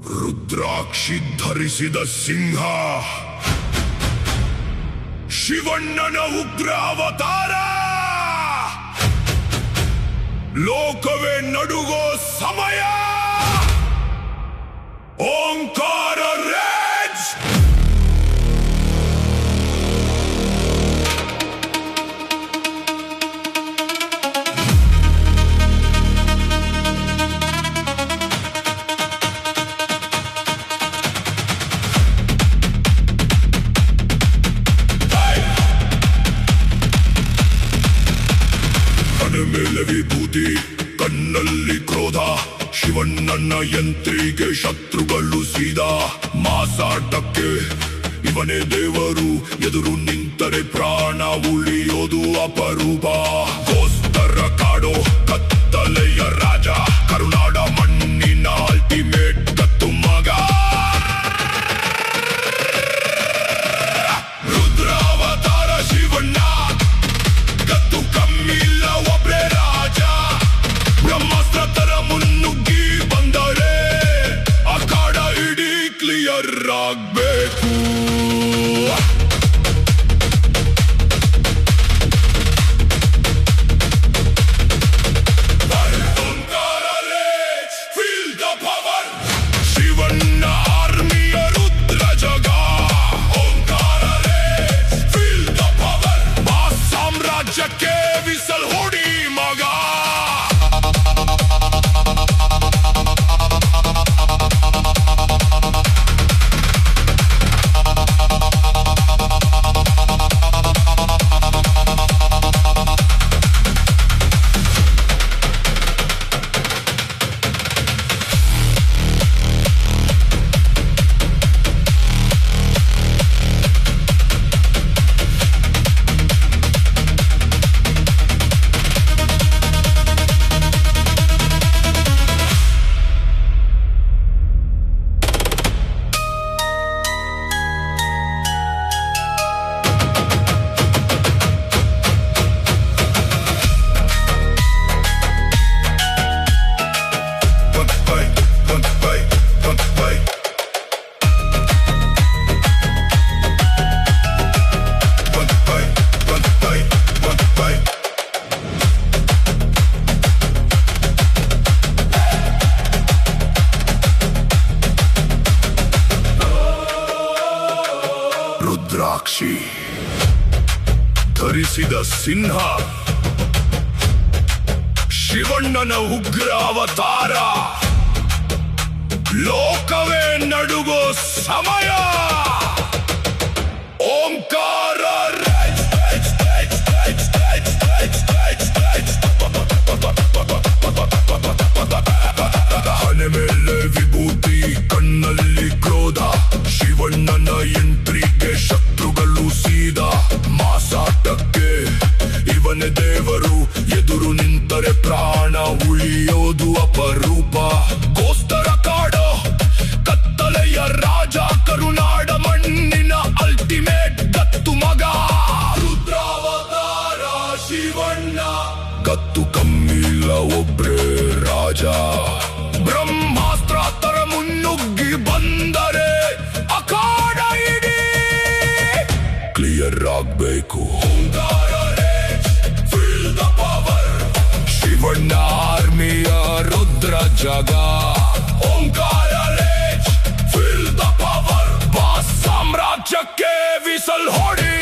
ರುದ್ರಾಕ್ಷಿ ಧರಿಸಿದ ಸಿಂಹ ಶಿವಣ್ಣನ ಉಗ್ರ ಅವತಾರ. ಲೋಕವೇ ನಡುಗೋ ಸಮಯ. ಓಂಕಾರ ರೇಜ್. ಮೇಲೆ ವಿಭೂತಿ, ಕಣ್ಣಲ್ಲಿ ಕ್ರೋಧ, ಶಿವಣ್ಣನ ಯಂತ್ರಿಗೆ ಶತ್ರುಗಳು ಸೀದಾ. ಮಾಸಾಟಕ್ಕೆ ಇವನೇ ದೇವರು, ಎದುರು ನಿಂತರೆ ಪ್ರಾಣ ಉಳಿಯೋದು ಅಪರೂಪ. ಗೋಸ್ತರ ಕಾಡೋ ಕತ್ತಲೆಯ ರಾಜ, ಕರುನಾಡ ಮಣ್ಣಿನ ಅಲ್ಟಿಮೇಟ್ ಕತ್ತು ಮಗ. ರುದ್ರಾವತಾರ ಶಿವಣ್ಣ, ಕತ್ತು ಕಮ್ಮಿಲ್ಲ ಒಬ್ರೇ ರಾಜ. ಬ್ರಹ್ಮಾಸ್ತ್ರ ತರ ಮುನ್ನುಗ್ಗಿ ಬಂದರೆ ಅಖಾಡ ಇಡೀ ಕ್ಲಿಯರ್ ಆಗ್ಬೇಕು. ಶಿವಣ್ಣ ಆರ್ಮಿಯ ರುದ್ರ ಜಗ. Omkara rage, feel the power. Boss ಸಾಮ್ರಾಜ್ಯಕ್ಕೆ ವಿಸಲ್ ಹೊಡಿ ಮಗ. ರುದ್ರಾಕ್ಷಿ ಧರಿಸಿದ ಸಿಂಹ ಶಿವಣ್ಣನ ಉಗ್ರ ಅವತಾರ. ಲೋಕವೇ ನಡುಗೋ ಸಮಯ. ಓಂಕಾರ ರೇಜ್. ಹಣೆ ಮೇಲೆ ವಿಭೂತಿ, ಕಣ್ಣಲ್ಲಿ ಕ್ರೋಧ, ಶಿವಣ್ಣನ ಯಂತ್ರಿಗೆ ಶತ್ರುಗಳು ಸೀದಾ. ಮಾಸಾಟಕ್ಕೆ ಇವನೇ ದೇವರು, ಎದುರು ನಿಂತರೆ ಪ್ರಾಣ ಉಳಿಯೋದು ಅಪರೂಪ. ಗೋಸ್ತರ ಕಾಡೋ ಕತ್ತಲೆಯ ರಾಜ, ಕರುನಾಡ ಮಣ್ಣಿನ ಅಲ್ಟಿಮೇಟ್ ಗತ್ತು ಮಗ. ರುದ್ರಾವತಾರ ಶಿವಣ್ಣ, ಕತ್ತು ಕಮ್ಮಿಲ್ಲ ಒಬ್ರೇ ರಾಜ. ಬ್ರಹ್ಮಾಸ್ತ್ರ ತರ ಮುನ್ನುಗ್ಗಿ ಬಂದರೆ ಅಖಾಡ ಇಡೀ ಕ್ಲಿಯರ್ ಆಗ್ಬೇಕು. Omkara rage, feel the power. Shivanna ಆರ್ಮಿಯ ರುದ್ರ ಜಗ. Omkara rage, feel the power. Boss ಸಾಮ್ರಾಜ್ಯಕ್ಕೆ ವಿಸಲ್ ಹೊಡಿ.